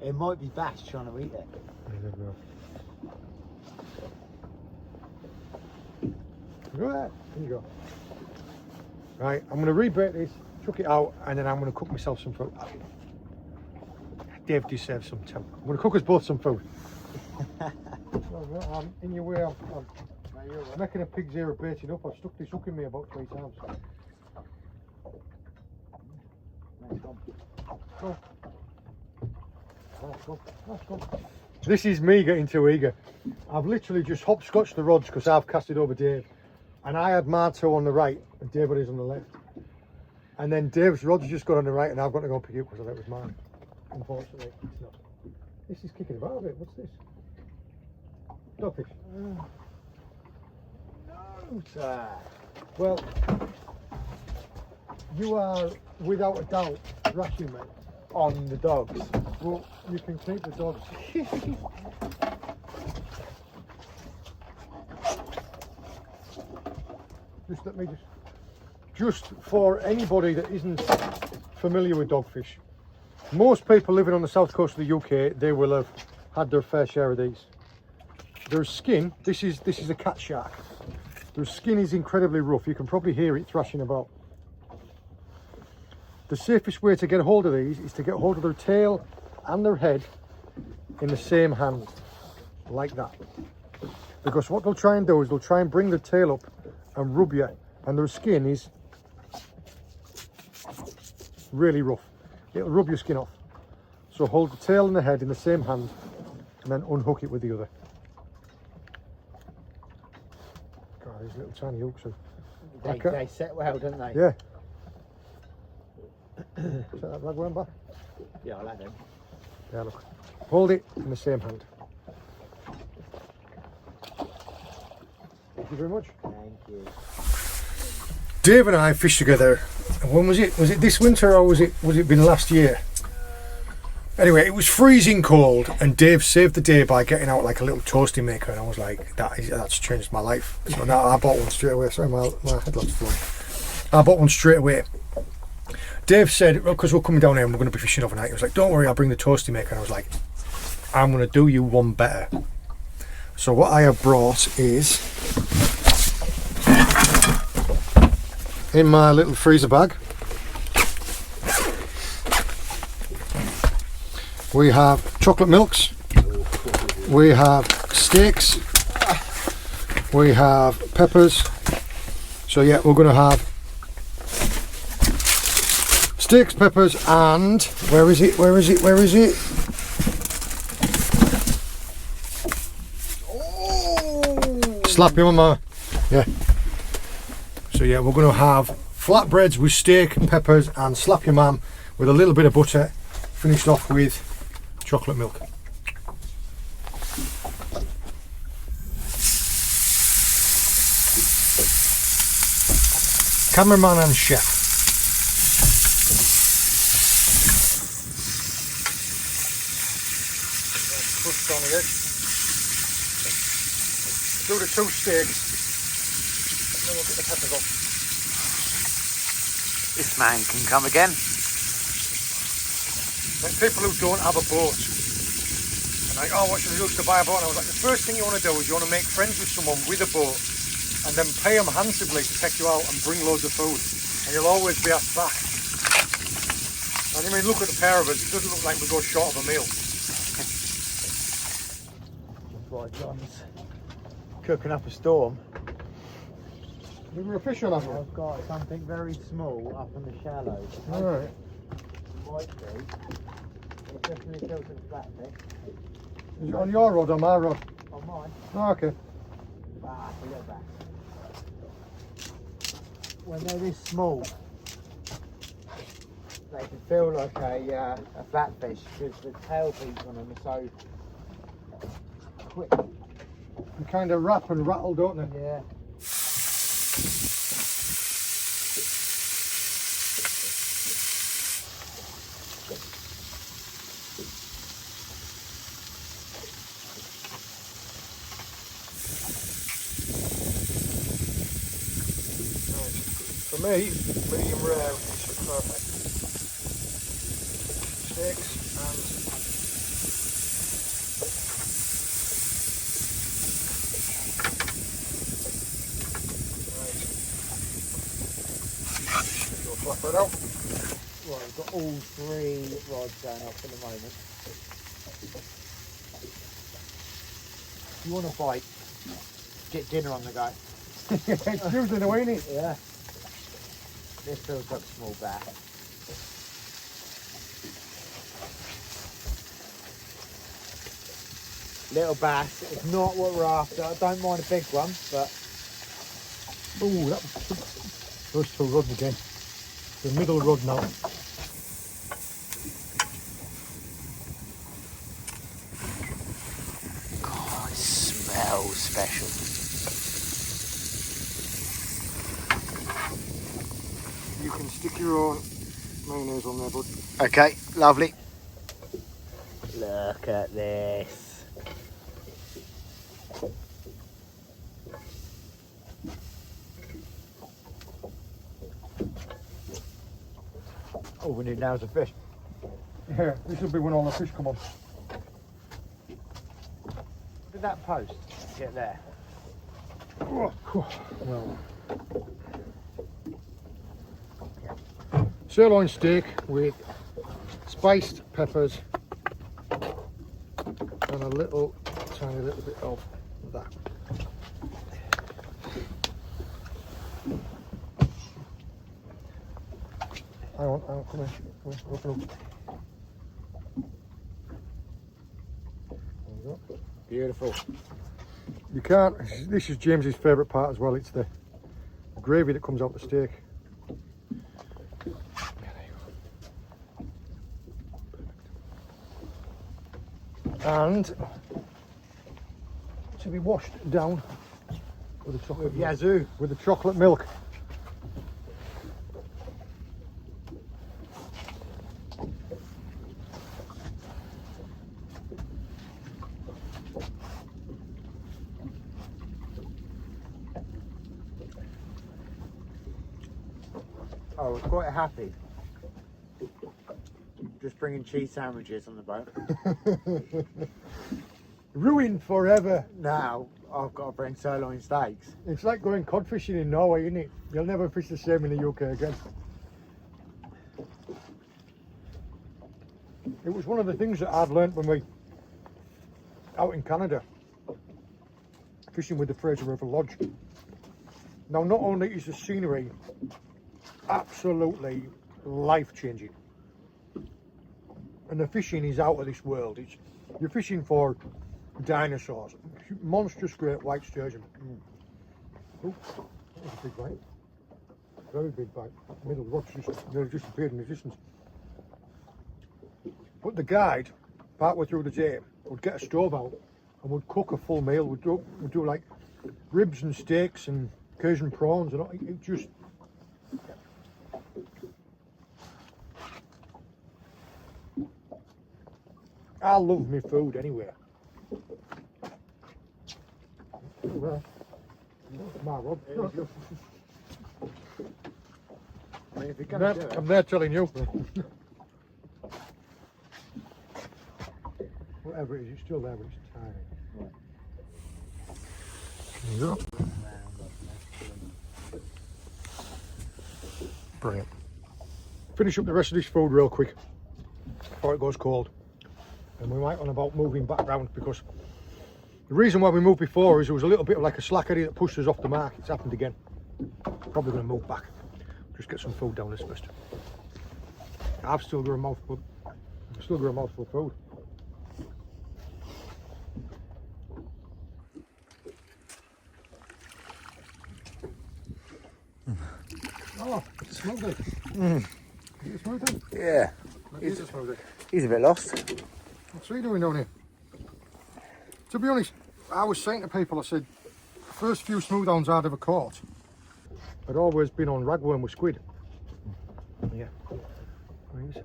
It might be bass trying to eat it. I don't know. Go ahead. Here you go. Right, I'm going to rebait this, chuck it out, and then I'm going to cook myself some food. Dave deserves some too. I'm going to cook us both some food. I'm in your way. I'm making a pig's ear of baiting up. I've stuck this hook in me about 3 times. Go. Go. This is me getting too eager. I've literally just hopscotched the rods because I've cast it over Dave. And I had my toe on the right and Dave had his on the left. And then Dave's rod's just got on the right and I've got to go pick it up because I thought it was mine. Unfortunately, it's not. This is kicking about a bit. What's this? Dogfish. No, sir. Well, you are without a doubt rushing me. On the dogs. Well, you can keep the dogs. Just let me just for anybody that isn't familiar with dogfish, most people living on the south coast of the UK, they will have had their fair share of these. Their skin, this is a cat shark. Their skin is incredibly rough. You can probably hear it thrashing about. The safest way to get a hold of these is to get hold of their tail and their head in the same hand, like that. Because what they'll try and do is they'll try and bring the tail up and rub you, and their skin is really rough. It'll rub your skin off. So hold the tail and the head in the same hand and then unhook it with the other. God, these little tiny hooks are... They set well, don't they? Yeah. Set that ragworm back. Yeah, I like them. Yeah, look. Hold it in the same hand. Thank you very much. Thank you. Dave and I fished together. When was it? Was it this winter or was it been last year? Anyway, it was freezing cold, and Dave saved the day by getting out like a little toasty maker, and I was like, that's changed my life. So now I bought one straight away. Sorry, my headlight's flying. I bought one straight away. Dave said, because we're coming down here and we're going to be fishing overnight, he was like, don't worry, I'll bring the toasty maker. And I was like, I'm going to do you one better. So what I have brought is, in my little freezer bag, we have chocolate milks, we have steaks, we have peppers. So yeah, we're going to have steaks, peppers, and where is it? Oh! Slap your mama. Yeah. So yeah, we're going to have flatbreads with steak, peppers, and slap your mum with a little bit of butter, finished off with chocolate milk. Cameraman and chef. Crust on the edge. Do the 2 steaks, and then we'll get the peppers on. This man can come again. Like people who don't have a boat, and like, oh, what should I do to buy a boat? And I was like, the first thing you want to do is you want to make friends with someone with a boat, and then pay them handsomely to take you out and bring loads of food, and you'll always be asked back. And I mean, look at the pair of us, it doesn't look like we go short of a meal. Boy, John's cooking up a storm. We were a fish on that one. I've got something very small up in the shallows. Alright. Might be. It's definitely tilted flatfish. Is it on your rod or my rod? On mine. Oh, okay. Ah, we go back. When they're this small, they can feel like a flatfish because the tail beats on them are so quick. They kind of rap and rattle, don't they? Yeah. For me, medium rare is perfect. Steaks and you'll flap that out. Right, we've got all 3 rods going off at the moment. If you want to bite, get dinner on the go. It's Tuesday though, ain't it? Yeah. This feels like a small bass. Little bass, it's not what we're after. I don't mind a big one, but... Ooh, that was those 2 rods again. The middle rod now. God, it smells special. You can stick your own mayonnaise on there, bud. Okay, lovely. Look at this. All we need now is a fish. Yeah, this will be when all the fish come on. Did that post get there? Well, sirloin steak with spiced peppers and a little tiny little bit of that. Hang on, come here, open up. There we go. Beautiful. You can't, this is James's favourite part as well, it's the gravy that comes out the steak. Yeah, there you go. and to be washed down with the chocolate milk. Yazoo. With the chocolate milk. I was quite happy just bringing cheese sandwiches on the boat. Ruined forever. Now I've got to bring sirloin steaks. It's like going cod fishing in Norway, isn't it? You'll never fish the same in the UK again. It was one of the things that I've learnt when we out in Canada fishing with the Fraser River Lodge. Now, not only is the scenery absolutely life-changing, and the fishing is out of this world. You're fishing for dinosaurs, monstrous great white sturgeon. Oh, that was a big bite. Very big bite. Middle rocks just appeared in the distance. But the guide, partway through the day, would get a stove out and would cook a full meal. Would do like ribs and steaks and Cajun prawns, and it just. I love my food anywhere. Well, that's my rod. I mean, if you're gonna do it. I'm there telling you. Whatever it is, it's still there, but it's tiny. Right. There you go. Brilliant. Finish up the rest of this food real quick before it goes cold. And we might on about moving back round, because the reason why we moved before is there was a little bit of like a slack area that pushed us off the mark. It's happened again. Probably going to move back. Just get some food down this first. I've still got a mouthful. Of food. Oh, it's smelled good. Is it smelled good? Yeah. He's a bit lost. What's he doing down here? To be honest, I was saying to people, I said, the first few smoothhounds I'd ever caught had always been on ragworm with squid. Yeah. Please.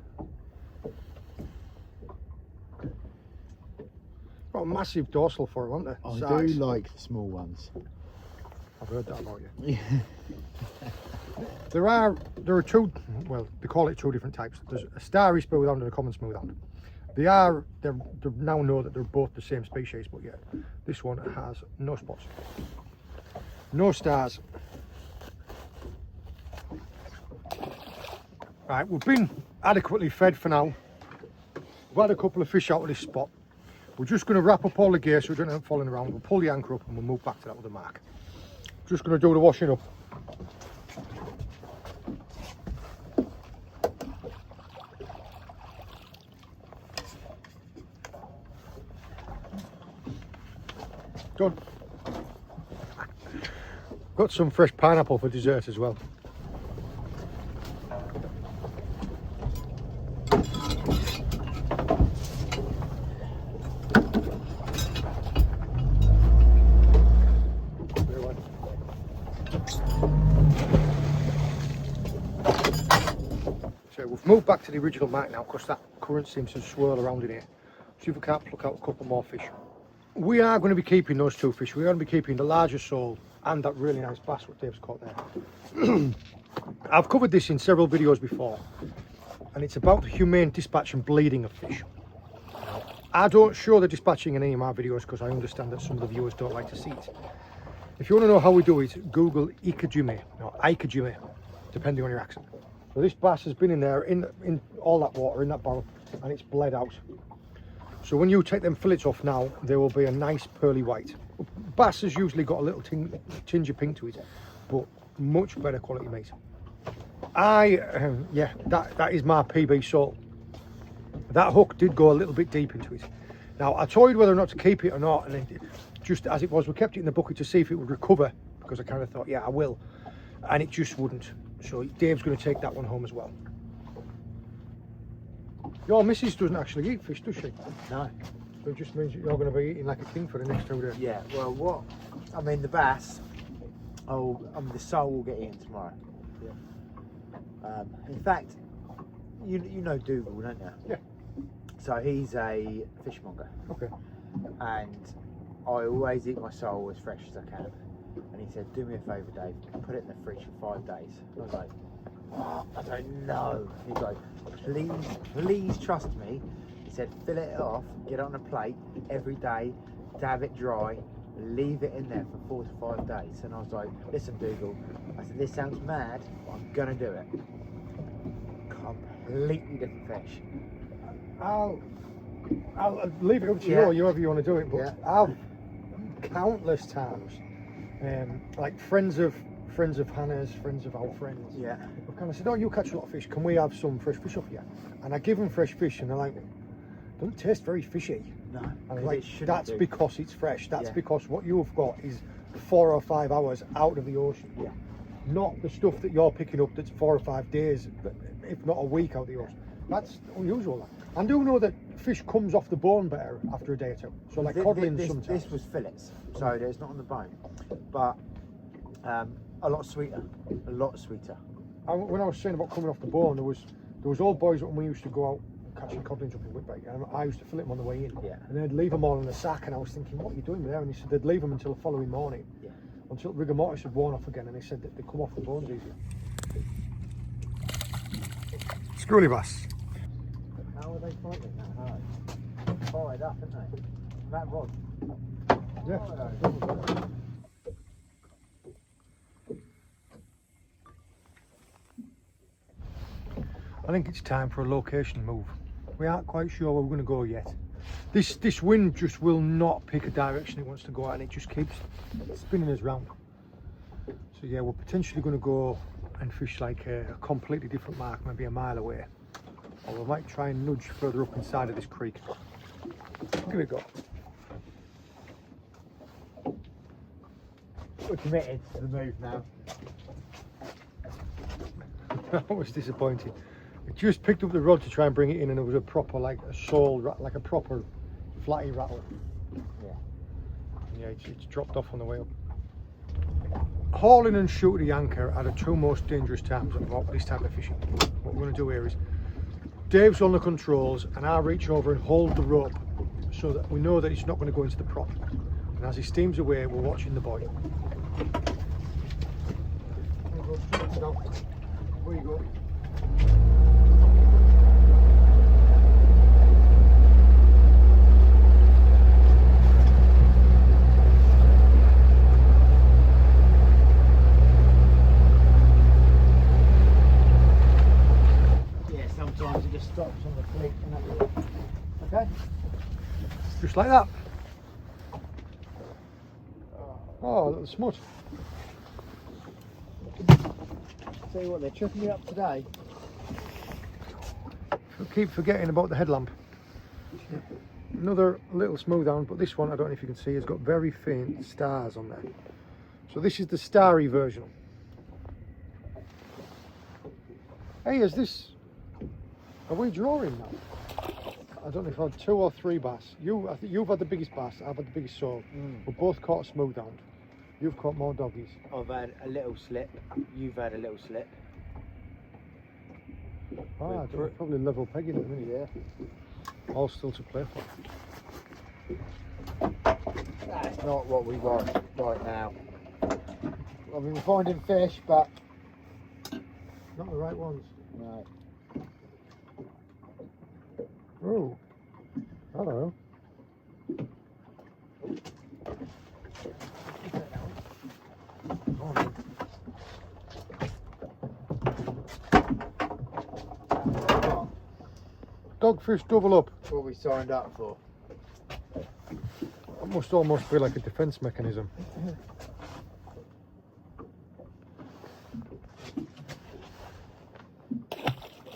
Got a massive dorsal for it, haven't they? I do like the small ones. I've heard that about you. There are two, well, they call it two different types. There's a starry smoothhound and a common smoothhound. They're now know that they're both the same species, but yet this one has no spots, no stars. Right, we've been adequately fed for now. We've had a couple of fish out of this spot. We're just going to wrap up all the gear so we don't end up falling around. We'll pull the anchor up and we'll move back to that other mark. Just going to do the washing up. Done. Got some fresh pineapple for dessert as well. So we've moved back to the original mark now because that current seems to swirl around in here. See if we can't pluck out a couple more fish. We are going to be keeping those two fish. We're going to be keeping the larger sole and that really nice bass what Dave's caught there. I've covered this in several videos before, and it's about the humane dispatch and bleeding of fish. I don't show the dispatching in any of my videos because I understand that some of the viewers don't like to see it. If you want to know how we do it, Google ikajime, or aikajime, depending on your accent. So this bass has been in there, in all that water, in that barrel, and it's bled out. So when you take them fillets off now, there will be a nice pearly white. Bass has usually got a little tinge of pink to it, but much better quality meat. Yeah, that is my PB salt. That hook did go a little bit deep into it. Now, I toyed whether or not to keep it or not, and then just as it was, we kept it in the bucket to see if it would recover, because I kind of thought, yeah, I will. And it just wouldn't. So Dave's going to take that one home as well. Your missus doesn't actually eat fish, does she? No. So it just means that you're going to be eating like a king for the next 2 days. Yeah, well, the bass, the sole will get eaten tomorrow. Yeah. In fact, you know Dougal, don't you? Yeah. So he's a fishmonger. Okay. And I always eat my sole as fresh as I can. And he said, do me a favour, Dave, put it in the fridge for 5 days. And I was like, oh, I don't know. He's like, please trust me. He said, fill it off, get it on a plate every day, dab it dry, leave it in there for 4 to 5 days. And I was like, listen, Dougal, I said, this sounds mad, but I'm gonna do it. Completely different fish. I'll leave it up to you, however you want to do it, but I've countless times, like friends of Hannah's, friends of our friends, we've kind of said, oh, you catch a lot of fish, can we have some fresh fish off you? And I give them fresh fish and they're like, doesn't taste very fishy. No, and like, that's because it's fresh, that's because what you've got is 4 or 5 hours out of the ocean, not the stuff that you're picking up that's 4 or 5 days, if not a week out of the ocean. That's unusual. I do know that fish comes off the bone better after a day or two. So like codlins sometimes. This was fillets, so it's not on the bone, but a lot sweeter, a lot sweeter. When I was saying about coming off the bone, there was old boys when we used to go out catching codlins up in Whitbreak, and I used to fillet them on the way in, and they'd leave them all in the sack, and I was thinking, what are you doing there? And he said they'd leave them until the following morning, until rigor mortis had worn off again, and they said that they come off the bones easier. Screwly bass. How are they fighting that hard? Fired up, aren't they? That rod. Yeah. I think it's time for a location move. We aren't quite sure where we're going to go yet. This wind just will not pick a direction it wants to go at, and it just keeps spinning us round. So yeah, we're potentially going to go and fish like a completely different mark, maybe a mile away. Or we might try and nudge further up inside of this creek. Give it a go. We're committed to the move now. That was disappointing. I just picked up the rod to try and bring it in, and it was a proper, like a sole, like a proper flatty rattle. Yeah, it's dropped off on the way up. Hauling and shooting the anchor are the two most dangerous times about this type of fishing. What we're going to do here is Dave's on the controls, and I reach over and hold the rope so that we know that it's not going to go into the prop. And as he steams away, we're watching the boy. Where you go? Sometimes it just stops on the flick and that's it. Okay? Just like that. Oh, a little smut. Tell you what, they're tripping me up today. I keep forgetting about the headlamp. Another little smooth hound, but this one, I don't know if you can see, has got very faint stars on there. So this is the starry version. Hey, is this... Are we drawing now? I don't know if I've had 2 or 3 bass. I think you've had the biggest bass, I've had the biggest sole. We've both caught a smooth hound. You've caught more doggies. I've had a little slip, you've had a little slip. Ah, probably level pegging at the minute. Yeah. All still to play for. That's not what we want right now. I mean, we're finding fish, but... Not the right ones. No. Oh, hello. Dogfish double up. That's what we signed up for. That must almost be like a defence mechanism.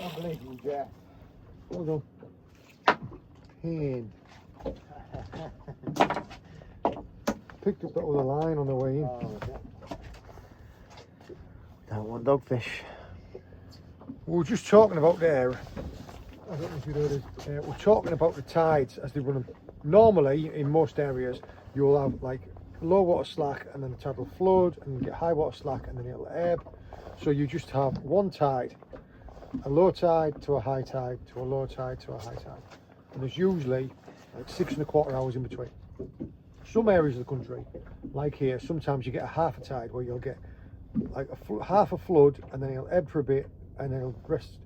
Unbelievable, Jeff. Well done. Pain. Picked up that other line on the way in. Oh, don't want dogfish. We were just talking about there. I don't know if you know this. We're talking about the tides as they run normally in most areas you'll have like low water slack and then the tide will flood, and you get high water slack and then it'll ebb. So you just have one tide, a low tide to a high tide to a low tide to a high tide, and there's usually like 6¼ hours in between. Some areas of the country, like here, sometimes you get a half a tide where you'll get like half a flood and then it'll ebb for a bit and then it'll rest,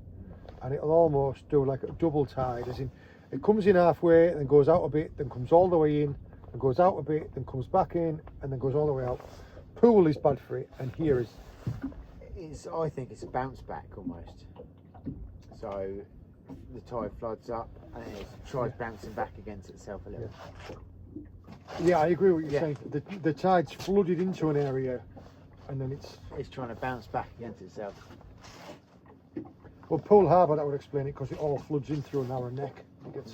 and it'll almost do like a double tide, as in it comes in halfway and then goes out a bit, then comes all the way in and goes out a bit, then comes back in and then goes all the way out. Pool is bad for it, and here is I think it's a bounce back almost. So the tide floods up and then it tries bouncing back against itself a little. Yeah, I agree with what you're saying. The tide's flooded into an area and then It's trying to bounce back against itself. well, Poole Harbour, that would explain it, because it all floods in through a narrow neck. It gets,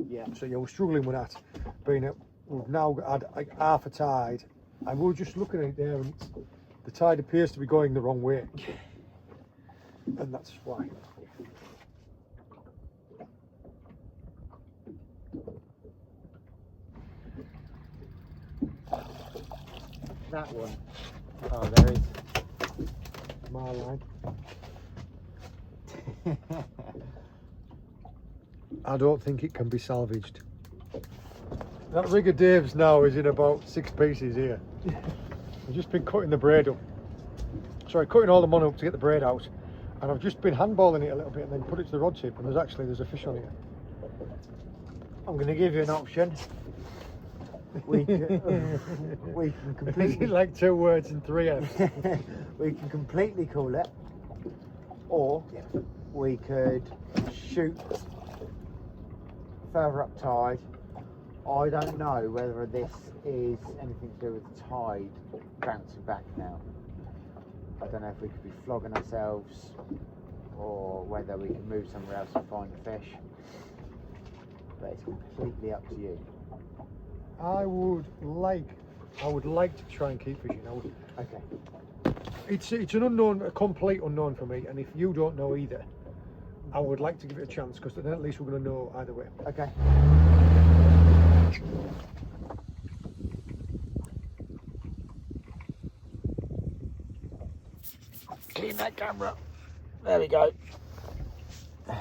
Yeah. So yeah, we're struggling with that. Being that we've now had like half a tide, and we were just looking at it there, and the tide appears to be going the wrong way, and that's why. That one. Oh, there is. My line. I don't think it can be salvaged. That rig of Dave's now is in about 6 pieces here. I've just been cutting the braid up. Sorry, cutting all the mon up to get the braid out, and I've just been handballing it a little bit and then put it to the rod tip, and there's a fish on it. I'm going to give you an option. We can Is it completely like 2 words and 3 F's? we can completely cool it, or we could shoot further up tide. I don't know whether this is anything to do with the tide bouncing back now. I don't know if we could be flogging ourselves or whether we can move somewhere else and find the fish, but it's completely up to you. I would like to try and keep fishing. Okay. It's an unknown, a complete unknown for me, and if you don't know either, I would like to give it a chance, because then at least we're going to know either way. Okay. Clean that camera. There we go. I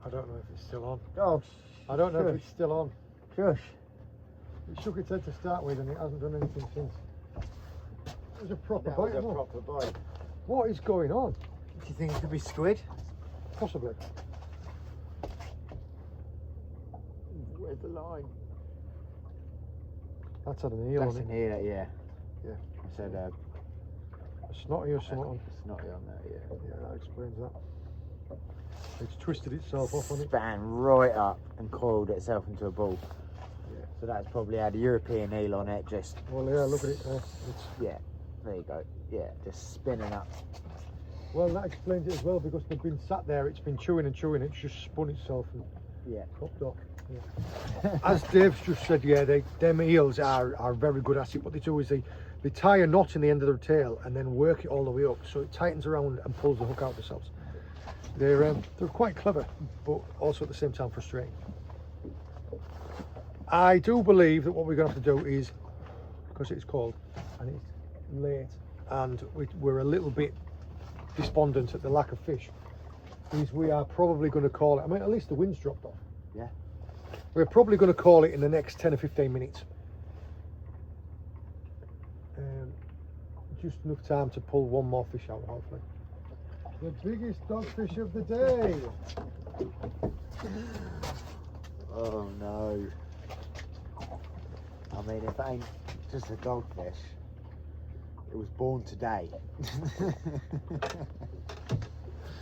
don't know if it's still on. Oh, I don't know if it's still on. shush. It shook its head to start with, and it hasn't done anything since. It was a proper That was bite. a wasn't it? proper bite. What is going on? Do you think it could be squid? Possibly. Where's the line? That's had an eel That's on in it. here, yeah. Yeah. I said A snotty or something on. it's not on there, yeah. Yeah, that explains that. It's twisted itself off on it. Span right up and coiled itself into a ball. Yeah. So that's probably had a European eel on it, just Well, yeah, look at it there. yeah. There you go. Yeah, just spinning up. Well, that explains it as well, because they've been sat there, it's been chewing and chewing, it's just spun itself and Yeah. popped off. Yeah. As Dave's just said, yeah, them eels are very good at it. What they do is they tie a knot in the end of their tail and then work it all the way up, so it tightens around and pulls the hook out themselves. They're quite clever, but also at the same time frustrating. I do believe that what we're going to have to do is, because it's cold and it's late and we're a little bit despondent at the lack of fish, is we are probably going to call it, I mean, at least the wind's dropped off. Yeah. We're probably going to call it in the next 10 or 15 minutes. Just enough time to pull one more fish out, hopefully. The biggest dogfish of the day. Oh no. I mean, if it ain't just a dogfish, it was born today.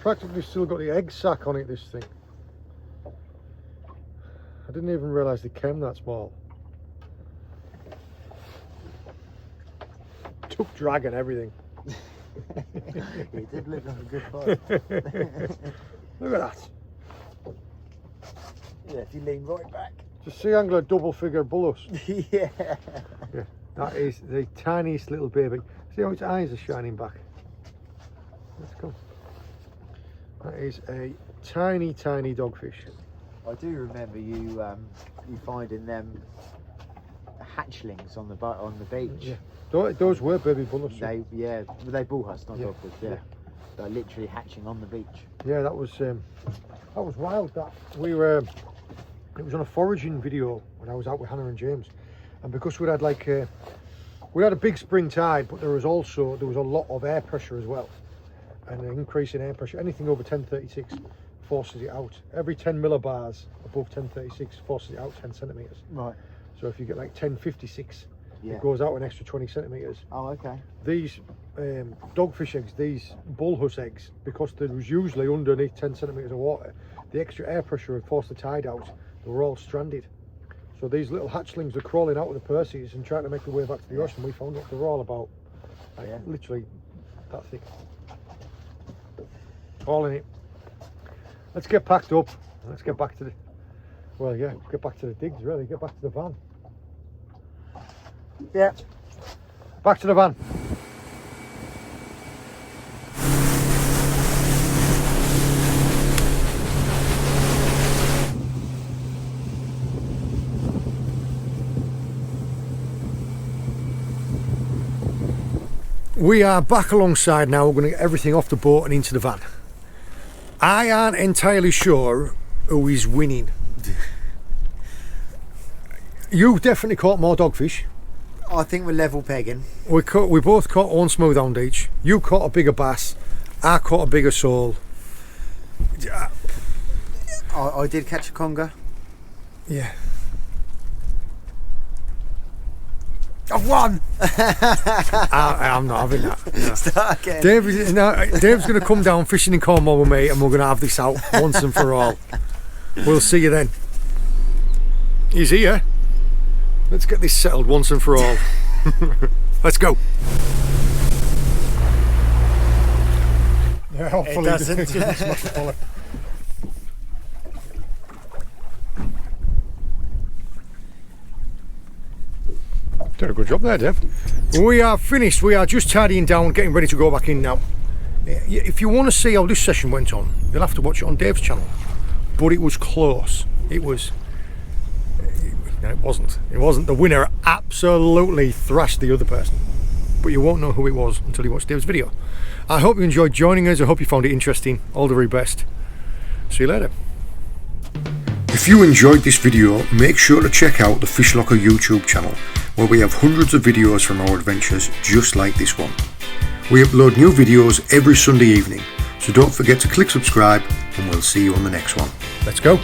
Practically still got the egg sac on it, this thing. I didn't even realise they came that small. Took drag and everything. It did look like a good fight. Look at that. Yeah, if you lean right back. It's a sea angler double figure bullus. Yeah. Yeah, that is the tiniest little baby. See how its eyes are shining back. Let's go. That is a tiny, tiny dogfish. I do remember you finding them hatchlings on the beach. Yeah, those were baby bullets. They bullhuss, not Yeah. dogfish. Yeah, they're literally hatching on the beach. Yeah, that was wild. That we were. It was on a foraging video when I was out with Hannah and James, and because we had we had a big spring tide, but there was a lot of air pressure as well, and an increase in air pressure. Anything over 1036 forces it out. Every 10 millibars above 1036 forces it out 10 centimeters. Right. So if you get like 1056, Yeah. it goes out an extra 20 centimeters. Oh, okay. These dogfish eggs, these bullhuss eggs, because there was usually underneath 10 centimeters of water, the extra air pressure had forced the tide out. They were all stranded. So these little hatchlings are crawling out of the Percy's and trying to make their way back to the ocean. We found out they were all about literally that thick. All in it. Let's get packed up. Let's get back to the get back to the digs really, get back to the van. Yeah. Back to the van. We are back alongside now. We're going to get everything off the boat and into the van. I aren't entirely sure who is winning. You definitely caught more dogfish. I think we're level pegging. We both caught one smoothhound each. You caught a bigger bass. I caught a bigger sole. I did catch a conger. Yeah. I've won! I'm not having that. No. Start again. Dave's going to come down fishing in Cornwall with me and we're going to have this out once and for all. We'll see you then. He's here. Let's get this settled once and for all. Let's go. Yeah, hopefully it doesn't. Did a good job there, Dave. We are finished. We are just tidying down, getting ready to go back in now. If you want to see how this session went on, you'll have to watch it on Dave's channel. But it was close. It wasn't. The winner absolutely thrashed the other person. But you won't know who it was until you watch Dave's video. I hope you enjoyed joining us. I hope you found it interesting. All the very best. See you later. If you enjoyed this video, make sure to check out the Fish Locker YouTube channel, where we have hundreds of videos from our adventures just like this one. We upload new videos every Sunday evening, so don't forget to click subscribe and we'll see you on the next one. Let's go.